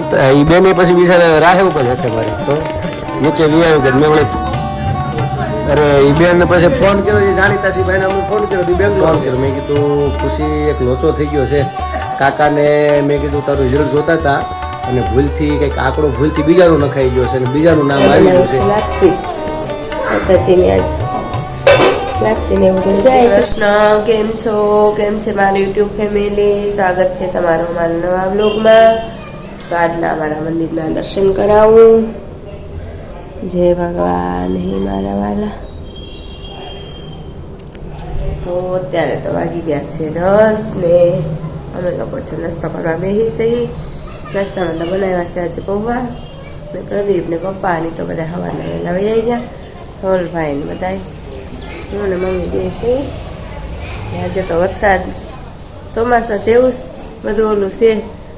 તો એ બેને પછી બિચારા રાહે ઉપર જશે મારે તો નીચે વી આવ્યું કે મેં વળી અરે એ બેન પછી ફોન કર્યો એ જાણીતા છે ભાઈને અમે ફોન કર્યો એ બેન ફોન કર્યો મેં કીધું ખુશી એક લોચો થઈ ગયો છે કાકાને મેં કીધું તારું રિઝલ્ટ જોતા હતા અને ભૂલથી કંઈક આંકડો ભૂલથી બીજાનું નખાઈ ગયો છે અને બીજાનું નામ આવી ગયું છે જય કૃષ્ણ. કેમ છો? કેમ છે મારી યુટ્યુબ ફેમિલી? સ્વાગત છે તમારું અમારા નવા બ્લોગમાં. તો આજના અમારા મંદિરના દર્શન કરાવું. જય ભગવાન હે મારા વાલા. તો અત્યારે તો વાગી ગયા છે 10 ને અમે લોકો છો નાસ્તો કરવા બેસી સહી. નાસ્તામાં તો બનાવ્યા છે આજે પૌવા ને પ્રદીપ ને પપ્પા ની તો બધા હવાના વહેલા વહી ગયા. હોલભાઈ ને બધા હું ને મમ્મી બેસે. આજે તો વરસાદ ચોમાસા જેવું બધું ઓલું છે,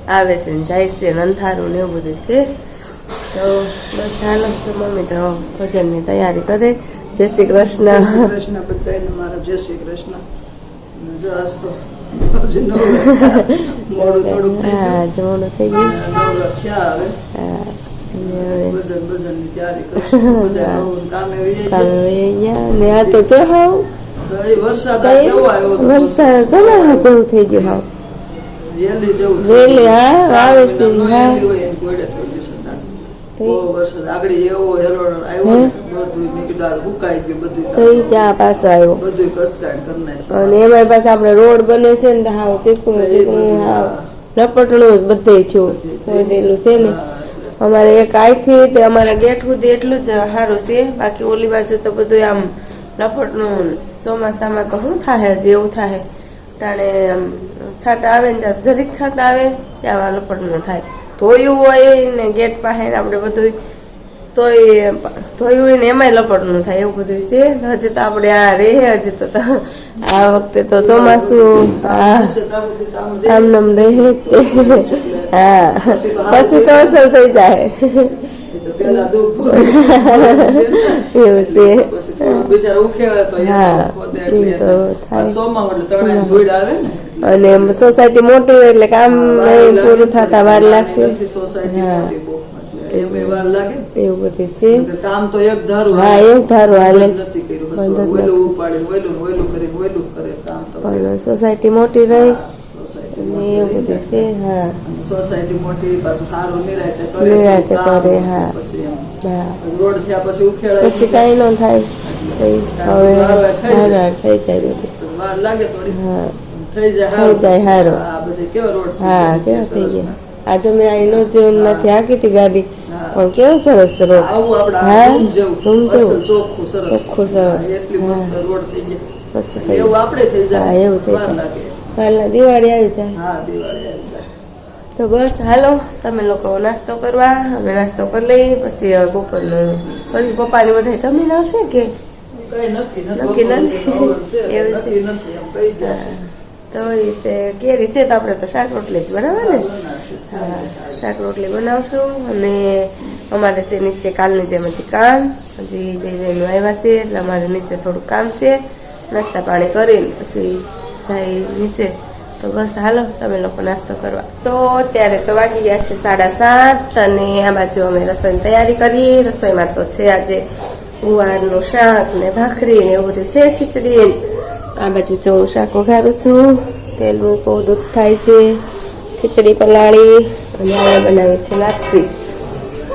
આવે છે ને જાય છે, અંધારું ને એવું બધું છે. તો બસ હાલો છો મમ્મી તો ભજનની તૈયારી કરે. જય શ્રી કૃષ્ણ. કૃષ્ણ બધાને મારા જય શ્રી કૃષ્ણ. જો આજ તો મોડું થોડુંક હા મોડું થઈ ગયું. થયા હવે હા ભજનની તૈયારી કરશું. બધા કામે વહી જાય. ને આ તો જો હાવ વરસાદ કેવો આવ્યો હતો. વરસાદ ચોમાસા જેવું થઈ ગયું હાવ વેલી જેવું વેલી. હા આવે છે. હા બહુ વરસાદ આગળ એવો હેલો આવ્યો ને બધું મેં કીધું આ મુકાઈ ગયું બધું ત્યાં પાછો આવ્યો. બધું કસકાટ કરી નાખ્યું. અને એમાં પાછા આપણે રોડ બને છે ને હાવ ચીકણું ચીકણું હાવ રપટણું જ બધે છું ખોદેલું છે ને. અમારે એક આઈથી તે અમારા ગેટ સુધી એટલું જ સારું છે, બાકી ઓલી બાજુ તો બધું આમ રપટનું. ચોમાસામાં તો શું થાય જેવું થાય ટાણે આમ છાંટા આવે ને ત્યાં જરીક છાંટા આવે ત્યાં લપટનું થાય. ધોયું હોય ને ગેટ પાસે આપણે બધું તોય ધોયું હોય ને એમાંય લપટનું થાય એવું બધું છે. હજી તો આપણે આ રે હજી તો આ વખતે તો ચોમાસું આમ નામ રહે. હા પછી તો અસર થઈ જાય એવું છે. હા તો થાય. અને સોસાયટી મોટી હોય એટલે કામ પૂરું થતા વાર લાગશે. હા એવું બધું છે. કામ તો એક ધારું. હા એક ધારું હાલે. પણ સોસાયટી મોટી રહી અને એવું બધું છે. હા સોસાયટી મોટી પાછું સારું નિરાતે કરે. હા હા રોડ થયા પછી ઉખેડાય પછી કઈ ન થાય. હવે થઈ જાય બધું. વાર લાગે થોડી. હા થઈ જાય સારો. આ બધે કેવો રોડ હા કેવા થઈ ગયા. આજે મેં આઈનો જીવન માંથી હાકી હતી ગાડી, પણ કેવો સરસ રોડ. હા રૂમ જેવું ચોખ્ખું સરસ. મસ્ત થઈ ગયું. હા એવું થઈ જાય. હાલના દિવાળી આવી જાય. તો બસ હાલો તમે લોકો નાસ્તો કરવા. અમે નાસ્તો કરી લઈએ પછી બપોરનું પછી પપ્પાની બધા જમીન આવશે કે નક્કી નથી એવું છે. તો એ કેરી છે તો આપણે તો શાક રોટલી જ બનાવવા ને. હા શાક રોટલી બનાવશું. અને અમારે છે નીચે કાલની જેમ હજી કામ હજી 2 બહેનો આવ્યા છે એટલે અમારે નીચે થોડું કામ છે. નાસ્તા પાણી કરીને પછી જાય નીચે. તો બસ હાલો તમે લોકો નાસ્તો કરવા. તો અત્યારે તો વાગી ગયા છે 7:30 અને આ બાજુ અમે રસોઈની તૈયારી કરીએ. રસોઈમાં તો છે આજે ગુવારનું શાક ને ભાખરી ને એવું બધું છે, ખીચડી. આ બાજુ જો હું શાક વઘારું છું, તેલ મૂકું, દૂધ થાય છે, ખીચડી પલાળી અને હવે બનાવી છે લાપસી.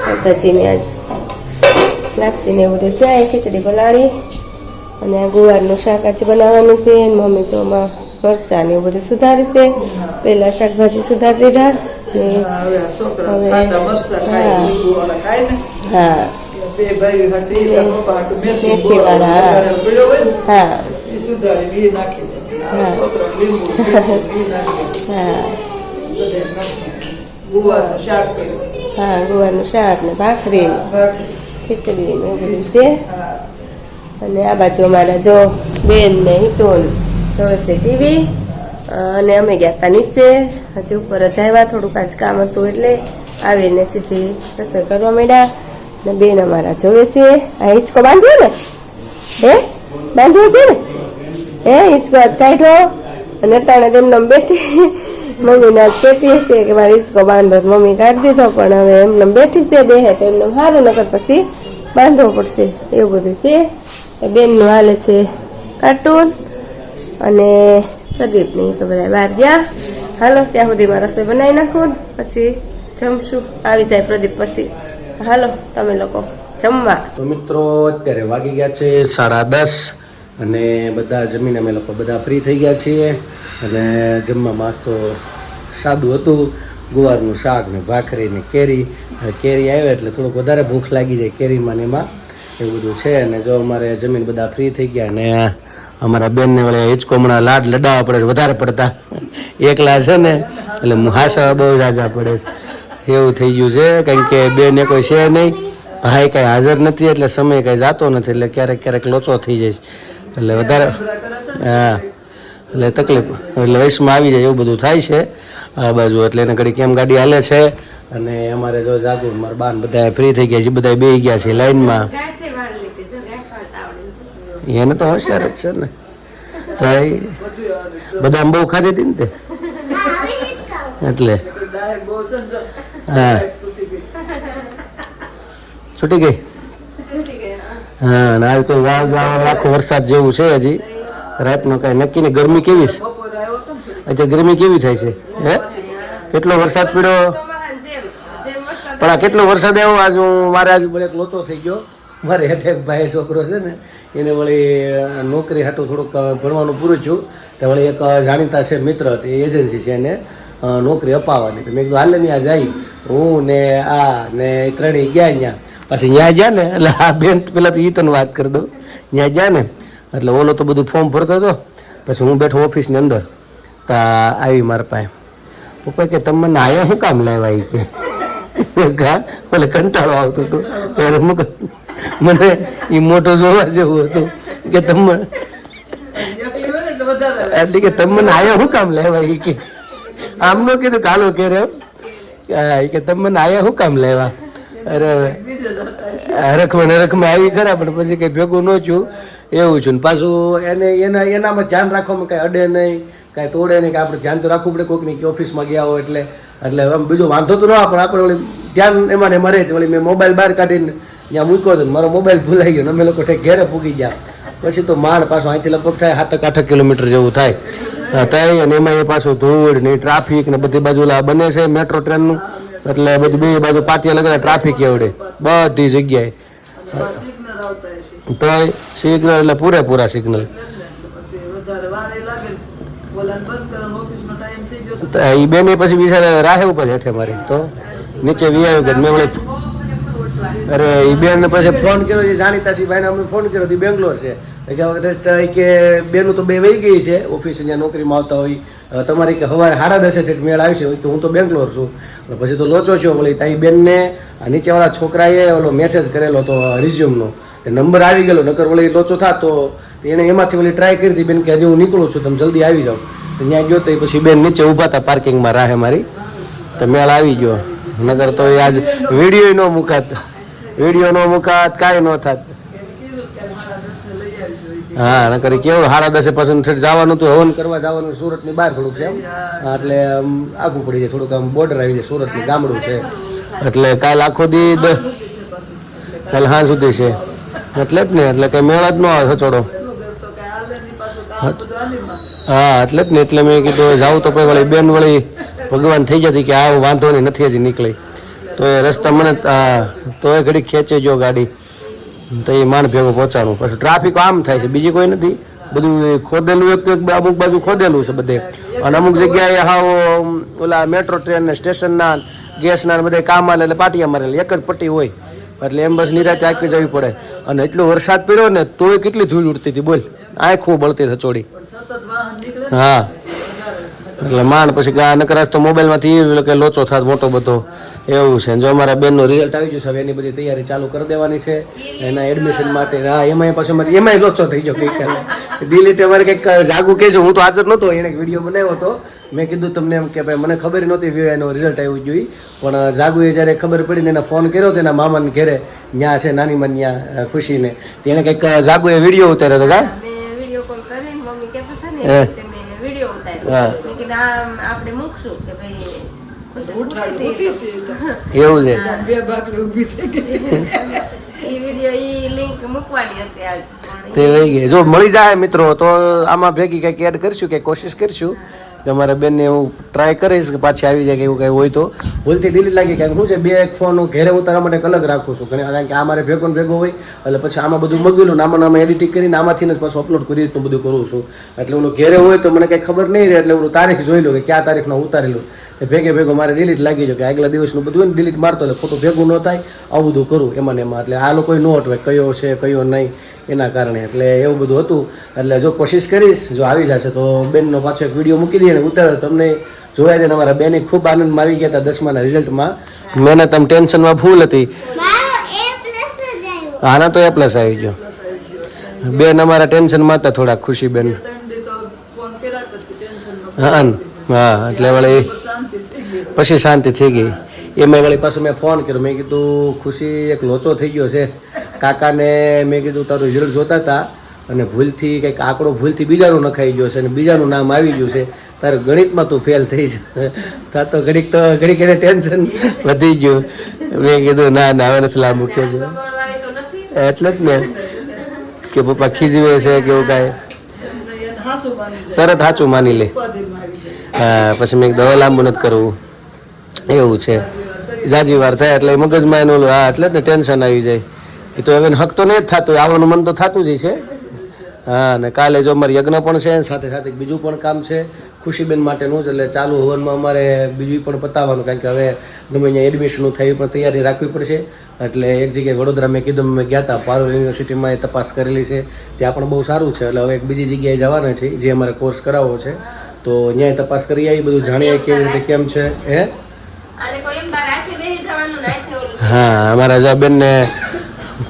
માતાજીને આજ લાપસી ને એવું બધું છે. ખીચડી પલાળી અને આ ગુવારનું શાક આજે બનાવવાનું છે. મમ્મી ચોમાં મરચા ને એવું બધું સુધારી છે. પેલા શાકભાજી સુધારી દીધા ને હા મેથી વાળા. હા હા ગુવારનું શાક ને ભાખરી ખીચડી ને એવું બધું છે. અને આ બાજુ અમારા જો બેન ને હિતોન જોવે છે ટીવી. અને અમે ગયા હતા નીચે, હજી ઉપર જ આવ્યા. થોડુંક આજ કામ હતું એટલે આવીને સીધી રસોઈ કરવા માંડ્યા. ને બેન અમારા જોવે છે. આ હિંચકો બાંધ્યો ને? હે બાંધ્યો છે ને? હે હિંચકો આજ કાઢ્યો અને અટાણે તેમને બેઠી મમ્મીને આજ કહેતી હશે કે મારે હિંચકો બાંધો તો મમ્મી કાઢી દીધો, પણ હવે એમને બેઠી છે બેહે તો એમને સારું, નકર પછી બાંધવો પડશે એવું બધું છે. બેનનું હાલે છે કાર્ટૂન અને પ્રદીપની તો બધા બહાર ગયા. હાલો ત્યાં સુધીમાં રસોઈ બનાવી નાખું, પછી જમશું. આવી જાય પ્રદીપ પછી. હાલો તમે લોકો જમવા. તો મિત્રો અત્યારે વાગી ગયા છે 10:30 અને બધા જમીને અમે લોકો બધા ફ્રી થઈ ગયા છીએ. અને જમવામાં તો સાદું હતું, ગુવારનું શાક ને ભાખરી ને કેરી. કેરી આવે એટલે થોડુંક વધારે ભૂખ લાગી જાય કેરીમાં ને એમાં, એવું બધું છે. અને જો અમારે જમીન બધા ફ્રી થઈ ગયા અને અમારા બેનને વળે હિંચકો હમણાં લાડ લડાવવા પડે વધારે પડતા, એકલા છે ને એટલે હાસવા બહુ ઝાઝા પડે છે એવું થઈ ગયું છે. કારણ કે બેને કોઈ છે નહીં, ભાઈ કાંઈ હાજર નથી એટલે સમય કાંઈ જાતો નથી, એટલે ક્યારેક ક્યારેક લોચો થઈ જાય એટલે વધારે હા એટલે તકલીફ એટલે વયસમાં આવી જાય એવું બધું થાય છે આ બાજુ. એટલે એને ઘડી કેમ ગાડી હાલે છે. અને અમારે જો જાગુ મારા બાન બધા ફ્રી થઈ ગયા છે, બધા બેસી ગયા છે લાઈનમાં. એને તો હોશિયાર જ છે ને, તો બધા બહુ ખાધી હતી ને તે એટલે હા છૂટી ગઈ. હા અને આજ તો આખો વરસાદ જેવું છે હજી રાતનો કાંઈ નક્કી નહીં. ગરમી કેવી છે અત્યારે, ગરમી કેવી થાય છે હે? કેટલો વરસાદ પડ્યો, પણ આ કેટલો વરસાદ આવ્યો આજ. હું મારે આજ એક લોચો થઈ ગયો. મારે હેઠે એક ભાઈ છોકરો છે ને એને વળી નોકરી હાટું થોડુંક ભણવાનું પૂરું થયું, તો વળી એક જાણીતા છે મિત્ર, એ એજન્સી છે એને નોકરી અપાવવાની. તો મેં કીધું હાલે ત્યાં જાય, હું ને આ ને ત્રણેય ગયા ત્યાં. પછી ત્યાં ગયા ને એટલે આ બેન પેલા તો એ તને વાત કરી દઉં. ત્યાં ગયા ને એટલે ઓલો તો બધું ફોર્મ ભરતો હતો, પછી હું બેઠો ઓફિસની અંદર તો આવી મારા પાસે. પપ્પા કે તમે મને આયા શું કામ લાવ્યા એ કે એટલે કંટાળો આવતો હતો ત્યારે મને એ મોટો જોવા જેવું હતું કે તમે એટલે કે તમે મને આયા શું કામ લેવા એ કે આમ નો કીધું કાલો કે રે કે તમે મને આયા શું કામ લેવા. અરે રખમાં આવી ખરા, પણ પછી કઈ ભેગું ન થયું એવું છું. ને પાછું એને એનામાં ધ્યાન રાખવામાં કાંઈ અડે નહીં, કાંઈ તોડે નહીં, કે આપણે ધ્યાન તો રાખવું પડે કોઈકની કે ઓફિસમાં ગયા હોય એટલે આમ બીજું વાંધો તો ન આવે, પણ આપણે વળી ધ્યાન એમાં ને મરે જ. વળી મેં મોબાઈલ બહાર કાઢીને ત્યાં મૂક્યો હતો, મારો મોબાઈલ ભૂલાઈ ગયો ને અમે લોકો ઘેરે પૂગી ગયા. પછી તો માંડ પાછું અહીંથી લગભગ થાય 7-8 કિલોમીટર જેવું થાય થાય. અને એમાં એ પાછું ધૂળ ને ટ્રાફિક ને બધી બાજુ બને છે મેટ્રો ટ્રેનનું, એટલે બધી બે બાજુ પાટિયા લગેલા ટ્રાફિક એવડે બધી જગ્યાએ. તો સિગ્નલ એટલે પૂરેપૂરા સિગ્નલ. એ બેન પછી બિચારા રાહે ઉપર હેઠે મારી તો નીચે વી કે મેં વળી અરે એ બેન પછી ફોન કર્યો છે જાણીતા છે ભાઈને અમે ફોન કર્યો બેંગ્લોર છે કે બેનું તો બે વહી ગઈ છે ઓફિસ જ્યાં નોકરીમાં આવતા હોય, તમારી કે સવારે 10:30 મેળ આવશે કે હું તો બેંગ્લોર છું. પછી તો લોચો છો વળી તાઈ બેનને નીચેવાળા છોકરાએ ઓલો મેસેજ કરેલો હતો રિઝ્યુમનો, નંબર આવી ગયેલો, નકર વળી લોચો થાત તો એને એમાંથી વળી ટ્રાય કરી હતી બેન કે હજી હું નીકળું છું તમે જલ્દી આવી જાઓ. ત્યાં ગયો તો પછી બેન નીચે ઊભા હતા પાર્કિંગમાં રાહે મારી, તો મેળ આવી ગયો. નગર તો આજ વિડીયો ન મુકાત કાંઈ ન થાત. હા નકર કેવું 10:30 પછી જવાનું હતું, હવન કરવા જવાનું સુરતની બહાર થોડુંક છે એમ, એટલે આગું પડી જાય થોડુંક, આમ બોર્ડર આવી જાય, સુરતનું ગામડું છે એટલે કાલ આખો દી કાલ હા સુધી છે એટલે જ ને, એટલે કઈ મેળ જ ન આવે સચોડો. હા એટલે જ ને, એટલે મેં કીધું જાઉં તો પછી વળી બેન વળી ભગવાન થઈ જતી કે આવું વાંધો નહીં નથી હજી નીકળી, તો એ રસ્તા મને તો એ ઘડી ખેંચે જો ગાડી તો એ માંડ ભેગું પહોંચાડવું. પછી ટ્રાફિક આમ થાય છે, બીજી કોઈ નથી, બધું ખોદેલું એક અમુક બાજુ ખોદેલું છે બધે, અને અમુક જગ્યાએ હાવ ઓલા મેટ્રો ટ્રેન ને સ્ટેશનના ગેસના બધા કામ આલે એટલે પાટિયા મારેલી એક જ પટ્ટી હોય, એટલે એમ બસ નિરાતે આંકી જવી પડે. અને એટલો વરસાદ પડ્યો ને તોય કેટલી ધૂળ ઉડતી હતી બોલ, આંખું બળતી થચોડી. હા એટલે માંડ પછી નકરાશ તો મોબાઈલમાંથી કે લોચો થાત મોટો બધો એવું છે. જો અમારા બેનનું રિઝલ્ટ આવી ગયું છે, હવે એની બધી તૈયારી ચાલુ કરી દેવાની છે એના એડમિશન માટે. હા એમાં પાછું મારે એમાંય લોચો થઈ ગયો ગઈકાલે દિલ્હીથી અમારે કંઈક જાગુ કહે છે, હું તો હાજર નહોતો, એને વિડીયો બનાવ્યો હતો, મેં કીધું તમને એમ કે ભાઈ મને ખબર નહોતી એનું રિઝલ્ટ આવ્યું જોઈએ, પણ જાગુએ જ્યારે ખબર પડીને એને ફોન કર્યો હતો એના મામાને ઘેરે ત્યાં છે નાની માં ત્યાં ખુશીને, તેને કંઈક જાગુએ વિડીયો ઉતાર્યો હતો. કા વિડીયો કોલ કરીને મમ્મી કહેતા હતા ને વિડીયો ઉતાર્યો, કીધું આપણે મૂકશું કે ભાઈ પછી ઉઠાડી ઉઠી ઉઠી હતી. હતી. એવું છે બે બાકડી ઊભી થઈ ગઈ. ઈ વિડીયો ઈ લિંક મૂકવાની હતી આજ પણ તે વહી ગઈ જો મળી જાય મિત્રો તો આમાં ભેગી કંઈક એડ કરશું કે કોશિશ કરશું કે અમારા બેનને હું ટ્રાય કરીશ કે પાછી આવી જાય કે એવું કંઈ હોય તો ભૂલથી ડિલીટ લાગી કારણ કે શું છે બે એક ફોન હું ઘેરે ઉતારવા માટે એક અલગ રાખું છું કારણ કે આ મારે ભેગો ને ભેગો હોય એટલે પછી આમાં બધું મગવેલું ને આમાં એડિટિંગ કરીને આમાંથી જ પાછું અપલોડ કરી રીતનું બધું કરું છું એટલે હું ઘેરે હોય તો મને કંઈ ખબર નહીં રહે એટલે હું તારીખ જોઈ લઉં કે કયા તારીખનો ઉતારેલું એ ભેગો મારે ડિલીટ લાગી જાય કે આગલા દિવસનું બધું ને ડિલીટ મારતો એટલે ખોટું ભેગું ન થાય આવું બધું કરું એમાં ને એમાં એટલે આ લોકોએ ન અટવે કયો છે કયો નહીં એના કારણે એટલે એવું બધું હતું એટલે જો કોશિશ કરીશ જો આવી જશે તો બેનનો પાછો એક વિડીયો મૂકી દઈએ ને ઉતારે તમને જોયા છે ને અમારા બેને ખૂબ આનંદમાં આવી ગયા હતા 10માના રિઝલ્ટમાં મહેનત આમ ટેન્શનમાં ફૂલ હતી આના તો A+ આવી ગયો બેન અમારા ટેન્શનમાં હતા થોડા ખુશી બેન ત્રણ દી તો ફોન કર્યા કરતી ટેન્શન હા એટલે વળી શાંતિ થઈ ગઈ. પછી શાંતિ થઈ ગઈ એમાં વળી પાછું મેં ફોન કર્યો મેં કીધું ખુશી એક લોચો થઈ ગયો છે કાકાને મેં કીધું તારું રિઝલ્ટ જોતા હતા અને ભૂલથી કંઈક આંકડો ભૂલથી બીજાનું નખાઈ ગયો છે અને બીજાનું નામ આવી ગયું છે તારે ગણિતમાં તું ફેલ થઈ છે તા તો ઘડીક એને ટેન્શન વધી ગયું મેં કીધું ના હવે નથી લાભ મૂક્યો છે વાળી તો નથી એટલે જ ને કે પપ્પા ખીજવે છે કે એવું કાંઈ એને હાસુ માની જાય. તરત સાચું માની લે ઉપાધિમાં આવી જાય. હા પછી મેં કીધું હવે લાંબુ નથી કરવું એવું છે જાજી વાર થાય એટલે મગજમાં એનું ઓલું હા એટલે જ ને ટેન્શન આવી જાય એ તો હવે હક તો નહીં જ થતું આવવાનું મન તો થતું જ છે હા ને કાલે જો અમારે યજ્ઞ પણ છે સાથે સાથે બીજું પણ કામ છે ખુશીબેન માટેનું જ એટલે ચાલુ હવનમાં અમારે બીજું પણ પતાવવાનું કારણ કે હવે ગમે અહીંયા એડમિશનનું થાય એ પણ તૈયારી રાખવી પડશે એટલે એક જગ્યાએ વડોદરા મેં કીધું મેં ગયા હતા પારુલ યુનિવર્સિટીમાં એ તપાસ કરેલી છે ત્યાં પણ બહુ સારું છે એટલે હવે એક બીજી જગ્યાએ જવાના છે જે અમારે કોર્સ કરાવવો છે તો ત્યાં તપાસ કરી આવી બધું જાણીએ કેવી રીતે કેમ છે હે આને કોઈ એમ બહાર રાખી નહીં જવાનું નાખે ઓલું હા અમારા જો બેનને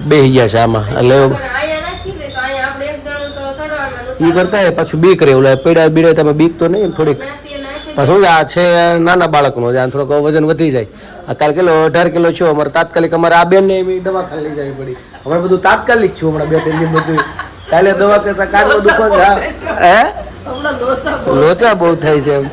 બેસી ગયા છે આમાં એટલે પણ અહીંયા નાખી દે તો અહીંયા આપણે એક જણું તો ચડવાનું એ કરતા હોય પાછું બીક રહે ઓલા પીડા બીડે તમે બીક તો નહીં થોડીક નાખીએ નાખી પાછું શું છે, આ છે નાના બાળકનું આ થોડોક વજન વધી જાય આ કાલ કિલો 18 કિલો છો અમારે તાત્કાલિક અમારે આ બેનને એમ દવાખાને લઈ જવી પડી અમે બધું તાત્કાલિક છું હમણાં 2-3 દિન બધું કાલે દવા કરતા કાનમાં દુખો છે હે હમણાં લોસા લોચા બહુ થાય છે એમ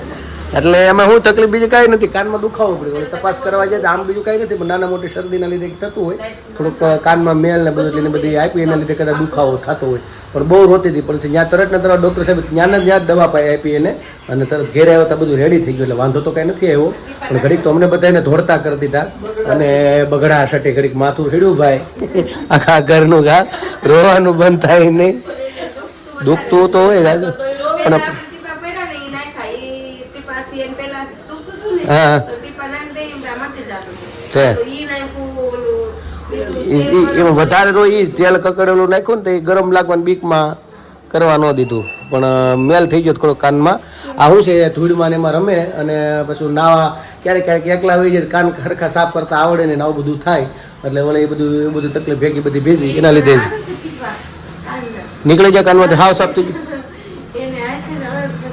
એટલે એમાં શું તકલીફ બીજી કાંઈ નથી કાનમાં દુખાવો પડે ઓલી તપાસ કરવા જાય તો આમ બીજું કાંઈ નથી પણ નાના મોટી શરદીના લીધે થતું હોય થોડુંક કાનમાં મેલ ને બધું એટલે બધી આપી એના લીધે કદાચ દુખાવો થતો હોય પણ બહુ રોતી હતી પણ ત્યાં તરત ને તરત ડૉક્ટર સાહેબ ત્યાં જ દવા આપી એને અને તરત ઘેરે આવ્યો તો બધું રેડી થઈ ગયું એટલે વાંધો તો કાંઈ નથી આવ્યો પણ ઘડીક તો અમને બધાને ધોડતા કરી દીધા અને બગડા સટે ઘડીક માથું સીડ્યું ભાઈ આખા ઘરનું ઘા રોવાનું બંધ થાય નહીં દુખતું તો હોય જ પણ ટીપા પડ્યા ને ઈ નાખ્યા ઈ ટીપાથી એને પહેલા દુખતું હતું ને હા તો ટીપા નાખી દઈ ને માટે જાતું તે તો ઈ નાખ્યું ઓલું બીજું એમાં વધારે રો ઈ તેલ કકડેલું નાખ્યું ને તો એ ગરમ લાગવાની બીકમાં કરવા ન દીધું પણ મેલ થઈ ગયો થોડો કાનમાં આ શું છે ધૂળમાં ને એમાં રમે અને પછી નાવા ક્યારેક ક્યારેક એકલા હોય જાય કાન ખરખા સાફ કરતા આવડે ને આવું બધું થાય એટલે વળે એ બધું તકલીફ ભેગી બધી ભેગી એના લીધે જ ટીપા કાનના નીકળી જાય કાનમાંથી હાવ સાફ થઈ ગયું એને હાથે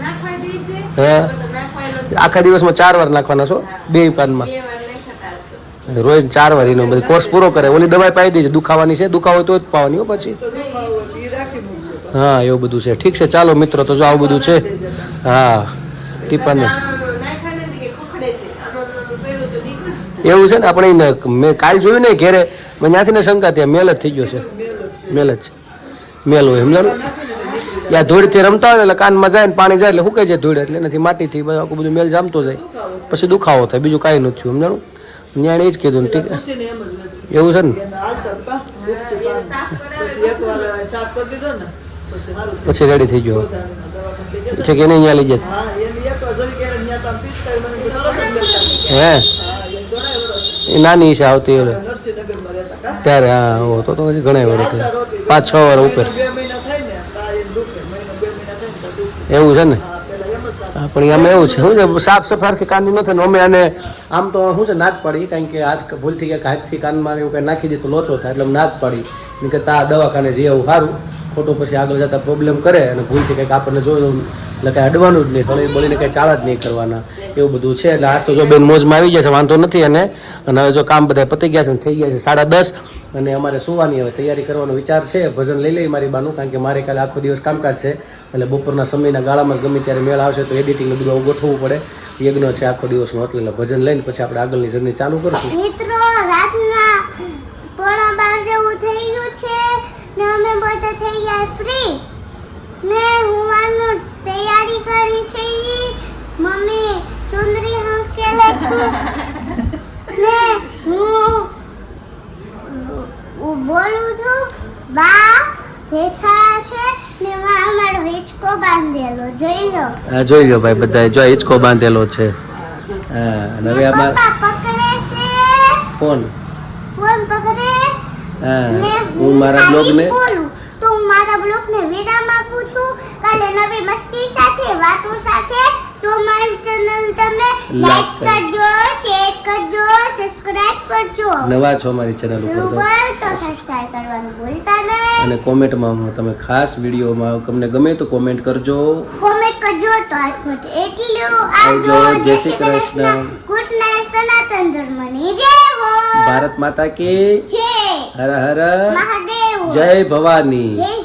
નાખવા દે છે હા તો નાખવા આખા દિવસમાં 4 વાર નાખવાના છો 2 કાનમાં 2 વાર નાખતા હતો રોજ 4 વાર એનો બધો કોર્સ પૂરો કરે ઓલી દવાઈ પાઈ દેજે દુખાવાની છે દુખાવો હોય તો જ પાવાની હો પછી ઈ રાખી મૂકજો. હા એવું બધું છે ઠીક છે ચાલો મિત્રો તો જો આવું બધું છે હા ટીપાને નાખવા નથી કે ખોખડે છે આમાં પેલું તો નીકળ્યું એવું છે ને આપણે મેં કાલ જોયું ને ઘેરે મને ત્યાંથી ને શંકા ત્યાં મેલ જ થઈ ગયો છે મેલ જ છે મેલ હોય સમજાણું યા ધૂળથી રમતા હોય ને એટલે કાનમાં જાય ને પાણી જાય એટલે સુકાઈ જાય ધૂળ એટલે એનાથી માટીથી આખું બધું મેલ જામતો જાય પછી દુખાવો થાય બીજું કાંઈ નથી થયું સમજાણું ત્યાં એ જ કીધું ને ઠીક ખુશીને એમ જ નથી. એવું છે ને એને હાલતા કા દુખતું કાન. પછી એકવાર સાફ કરી દીધો ને પછી સારું થઈ પછી રેડી થઈ ગયો ગયું. દવાખાને લઈ ગયા. છે કે નહીં અહીંયા લઈ જાય હા એની એકવાર જરી ક્યારે ન્યા તો આમ પિચકારી મને કીધું, તરત જ મેલ લાગી. હે હા એ ઘણા વર્ષ એ નાની છે આવતી એટલે નરસિંહનગરમાં રહેતા કા. ત્યારે હા હો તો હજી ઘણા વાર હાલતા રોતી. 5-6 વાર ઉપર 2 મહિના થાય ને આ એને દુખે. મહિનો 2 મહિના થાય ને તો દુખે. એવું છે ને હા પેલા એમ જ થતું. હા, પણ આમાં એવું છે શું છે સાફ સફાઈ કે કાનની ન થાય ને અમે આને આમ તો શું છે ના જ પાડી કારણ કે હાથ ભૂલથી કે હાથથી કાનમાં એવું કંઈ નાખી દે તો લોચો થાય એટલે અમે ના જ પાડી નહીં કે તા દવાખાને જઈ આવું સારું ખોટું પછી આગળ જતા પ્રોબ્લેમ કરે અને ભૂલથી કંઈક આપણને જોયું એટલે કાંઈ અડવાનું જ નહીં હળી બળીને કંઈ ચાલ જ નહીં કરવાના એવું બધું છે એટલે આજ તો જો બેન મોજમાં આવી ગયા છે વાંધો નથી અને હવે જો કામ બધા પતી ગયા છે ને થઈ ગયા છે 10:30 અને અમારે સુવાની હવે તૈયારી કરવાનો વિચાર છે. ભજન લઈ લઈ મારી બાનું, કારણ કે મારે કાલે આખો દિવસ કામકાજ છે. એટલે બપોરના સમયના ગાળામાં ગમે ત્યારે મેળ આવશે તો એડિટિંગ ને બધું ગોઠવવું પડે. યજ્ઞ છે આખો દિવસનો, એટલે ભજન લઈને પછી આપણે આગળની જર્ની ચાલુ કરશું. મિત્રો રાતના 11:30 જેવું થઈ ગયું છે ને અમે બધા થઈ ગયા ફ્રી ને હું તૈયારી કરી છે. મમ્મી ચુંદરી હંકેલે છે ને હું બોલું છું. બા બેઠા છે ને અમારો હિંચકો બાંધેલો જોઈ લો. હા જોઈ લો ભાઈ, બધા જો હિંચકો બાંધેલો છે. હા અને હવે અમારે પપ્પા પકડે છે ફોન. ફોન પકડે હા ને હું મારા બ્લોગને બોલું તો હું મારા બ્લોગને વિરામ આપું છું. કાલે નવી મસ્તી સાથે વાતો સાથે. તો મારી ચેનલ તમે લાઈક કરજો, શેર કરજો, સબસ્ક્રાઇબ કરજો. નવા છો મારી ચેનલ ઉપર તો તો સબસ્ક્રાઇબ કરવાનું ભૂલતા નહીં. અને કોમેન્ટમાં તમે ખાસ વિડીયોમાં તમને ગમે તો કોમેન્ટ કરજો. કોમેન્ટ કરજો તો હાથમાં એટલું આવજો. આવજો. જય શ્રી કૃષ્ણ. Good night. સનાતન ધર્મની જય હો. ભારત માતા કી જય હર હર મહાદેવ. જય ભવાની. જય